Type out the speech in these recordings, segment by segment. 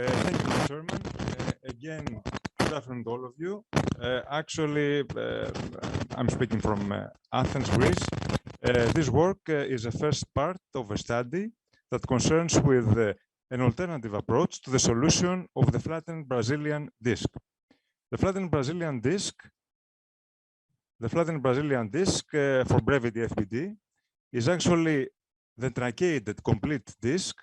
Thank you, Chairman. Again, good afternoon to all of you. I'm speaking from Athens, Greece. This work is a first part of a study that concerns with an alternative approach to the solution of the flattened Brazilian disc. The flattened Brazilian disc, for brevity FBD, is actually the truncated complete disc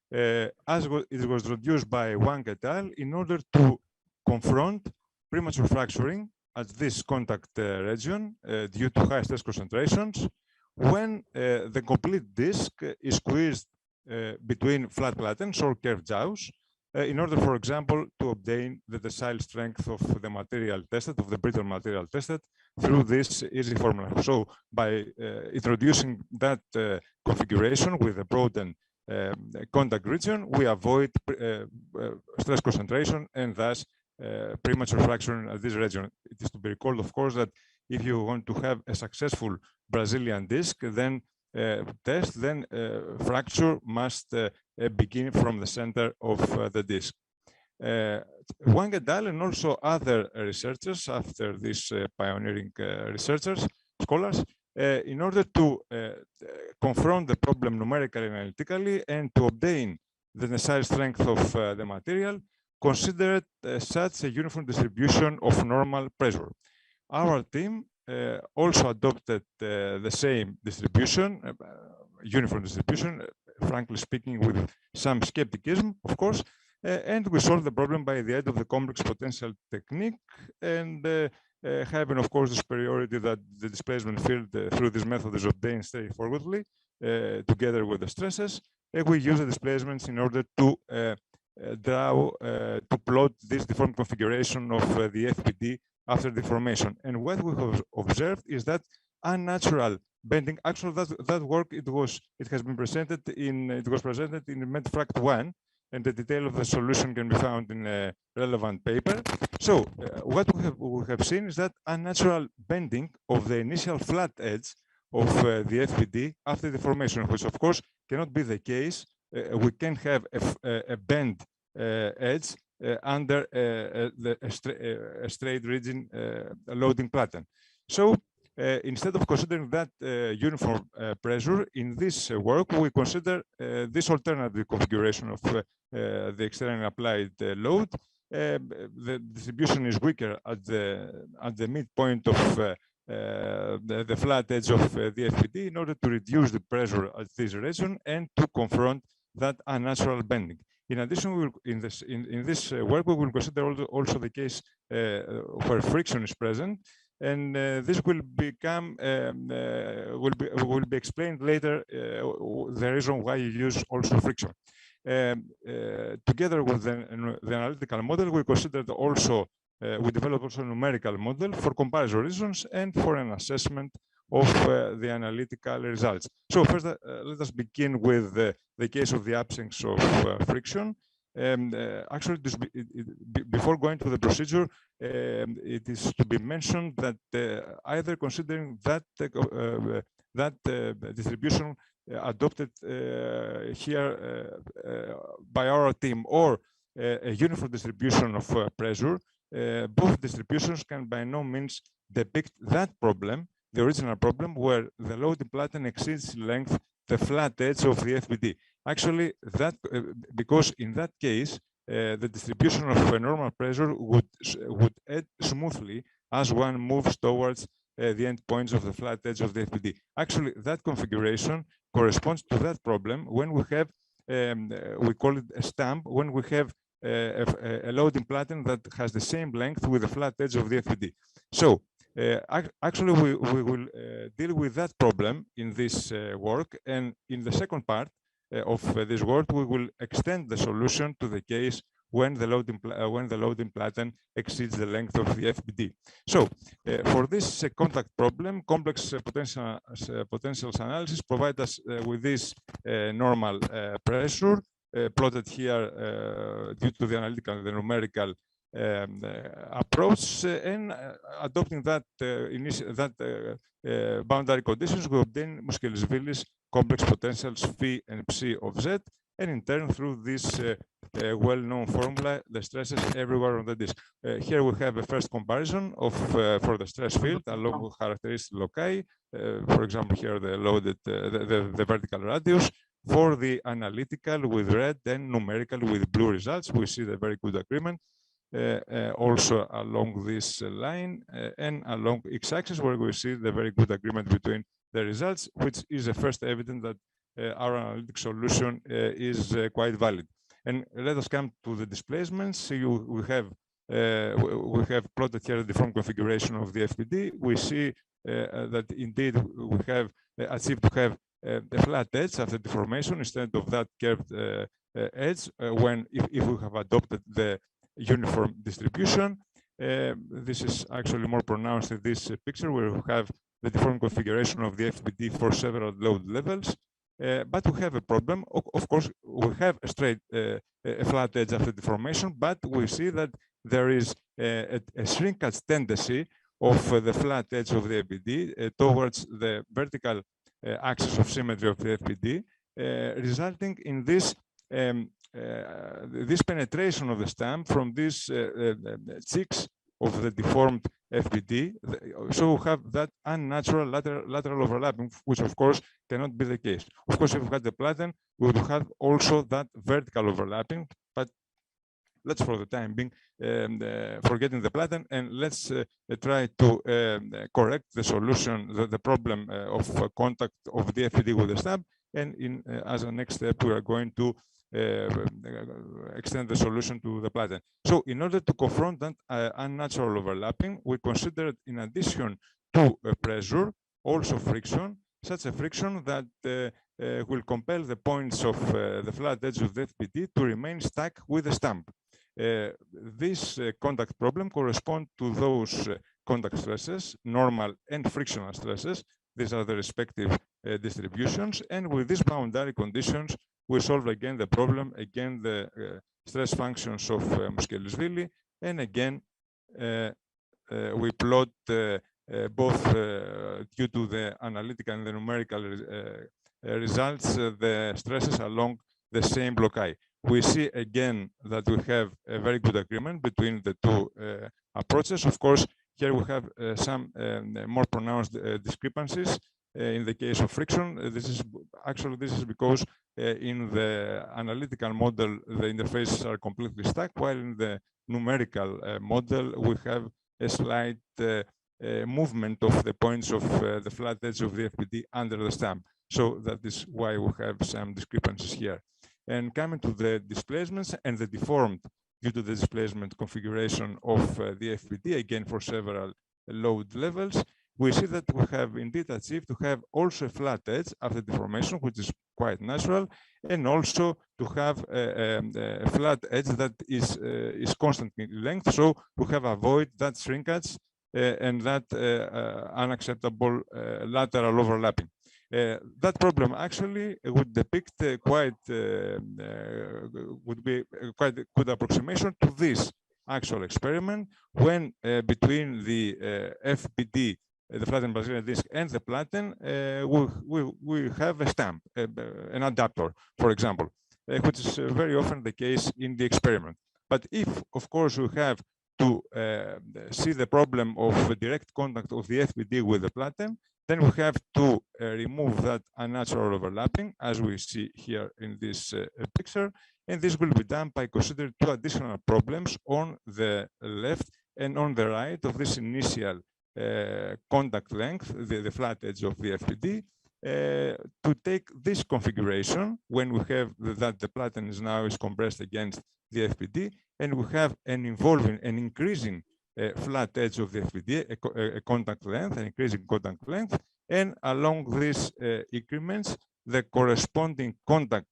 as it was introduced by Wang et al. In order to confront premature fracturing at this contact region due to high stress concentrations when the complete disc is squeezed between flat plattens or curved jaws in order, for example, to obtain the tensile strength of the material tested, of the brittle material tested through this easy formula. So by introducing that configuration with a broadened contact region, we avoid stress concentration and thus premature fracturing at this region. It is to be recalled, of course, that if you want to have a successful Brazilian disc, then fracture must begin from the center of the disc. Wang et al. And also other researchers after these pioneering scholars, in order to confront the problem numerically and analytically and to obtain the tensile strength of the material, considered such a uniform distribution of normal pressure. Our team also adopted the same distribution, uniform distribution, frankly speaking, with some skepticism, of course, and we solved the problem by the aid of the complex potential technique and having, of course, the superiority that the displacement field through this method is obtained straightforwardly together with the stresses. And we use the displacements in order to to plot this deformed configuration of the FPD after deformation. And what we have observed is that unnatural bending. Actually, that work it was presented in MedFract 1, and the detail of the solution can be found in a relevant paper. So what we have seen is that unnatural bending of the initial flat edge of the FPD after deformation, which of course cannot be the case. We can have a bend edge under a straight rigid loading pattern. So instead of considering that uniform pressure in this work, we consider this alternative configuration of the externally applied load. The distribution is weaker at the midpoint of the flat edge of the FPD in order to reduce the pressure at this region and to confront that unnatural bending. In addition, in this work, we will consider also the case where friction is present, and this will become will be explained later. The reason why you use also friction. Together with the analytical model, we considered also we developed also a numerical model for comparison reasons and for an assessment of the analytical results. So first, let us begin with the case of the absence of friction. Actually, before going to the procedure, it is to be mentioned that either considering that distribution adopted here by our team or a uniform distribution of pressure, both distributions can by no means depict that problem, the original problem, where the loading platen exceeds length the flat edge of the FPD. Actually, that because in that case, the distribution of a normal pressure would add smoothly as one moves towards the end points of the flat edge of the FPD. Actually, that configuration corresponds to that problem when we have, we call it a stamp, when we have a loading platen that has the same length with the flat edge of the FPD. So actually, we will deal with that problem in this work, and in the second part of this work, we will extend the solution to the case when the loading platen exceeds the length of the FPD. So for this contact problem, complex potentials analysis provide us with this normal pressure plotted here due to the analytical, the numerical approach, and adopting that boundary conditions, we obtain Muskilis-Willis complex potentials phi and psi of z and in turn through this well-known formula, the stresses everywhere on the disk. Here we have a first comparison of for the stress field along characteristic loci. For example, here the loaded the vertical radius. For the analytical with red and numerical with blue results, we see the very good agreement. Also along this line and along x-axis, where we see the very good agreement between the results, which is the first evidence that our analytic solution is quite valid. And let us come to the displacements. We have plotted here the deformed configuration of the FPD. We see that indeed we have achieved to have a flat edge after deformation instead of that curved edge if we have adopted the uniform distribution. This is actually more pronounced in this picture where we have the deformed configuration of the FPD for several load levels. But we have a problem. Of course, we have a straight, a flat edge after deformation, but we see that there is a shrinkage tendency of the flat edge of the FPD towards the vertical axis of symmetry of the FPD, resulting in this this penetration of the stamp from these cheeks of the deformed FPD. So we have that unnatural lateral overlapping, which of course cannot be the case. Of course, if we had the platen, we would have also that vertical overlapping, but let's for the time being forgetting the platen, and let's try to correct the solution, the problem of contact of the FPD with the stamp. And as a next step, we are going to extend the solution to the platen. So in order to confront that unnatural overlapping, we considered, in addition to pressure, also friction, such a friction that will compel the points of the flat edge of the FPD to remain stuck with the stamp. This contact problem corresponds to those contact stresses, normal and frictional stresses. These are the respective distributions, and with these boundary conditions, we solve again the problem, again the stress functions of Moscheles-Vili, and again we plot both due to the analytical and the numerical results, the stresses along the same loci. We see again that we have a very good agreement between the two approaches. Of course, here we have some more pronounced discrepancies. In the case of friction, this is because in the analytical model, the interfaces are completely stuck, while in the numerical model, we have a slight movement of the points of the flat edge of the FPD under the stamp. So that is why we have some discrepancies here. And coming to the displacements and the deformed due to the displacement configuration of the FPD, again for several load levels, we see that we have indeed achieved to have also a flat edge after deformation, which is quite natural, and also to have a flat edge that is constant in length. So we have avoided that shrinkage and that unacceptable lateral overlapping. That problem actually would depict would be quite a good approximation to this actual experiment when between the FPD, the flattened Brazilian disc, and the platen, we have a stamp, an adapter, for example, which is very often the case in the experiment. But if, of course, we have to see the problem of direct contact of the FPD with the platen, then we have to remove that unnatural overlapping, as we see here in this picture. And this will be done by considering two additional problems on the left and on the right of this initial contact length, the flat edge of the FPD, to take this configuration when we have that the platen is compressed against the FPD, and we have an increasing flat edge of the FPD, a contact length, an increasing contact length, and along these increments, the corresponding contact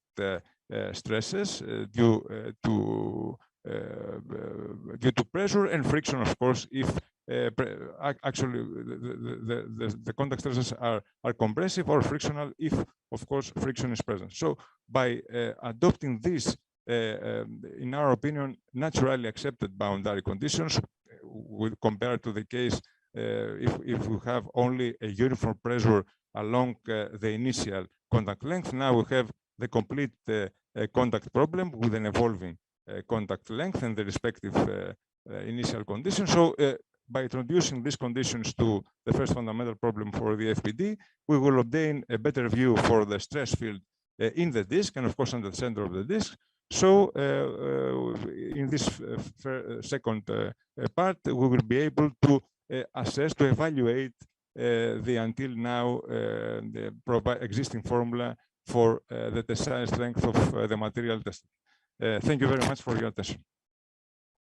stresses due to pressure and friction, of course, if actually the contact stresses are compressive or frictional, if, of course, friction is present. So by adopting these, in our opinion, naturally accepted boundary conditions, compared to the case if we have only a uniform pressure along the initial contact length, now we have the complete contact problem with an evolving contact length and the respective initial conditions. So by introducing these conditions to the first fundamental problem for the FPD, we will obtain a better view for the stress field in the disk and of course on the center of the disk. So in this second part, we will be able to assess, to evaluate the until now the existing formula for the tensile strength of the material tested. Thank you very much for your attention.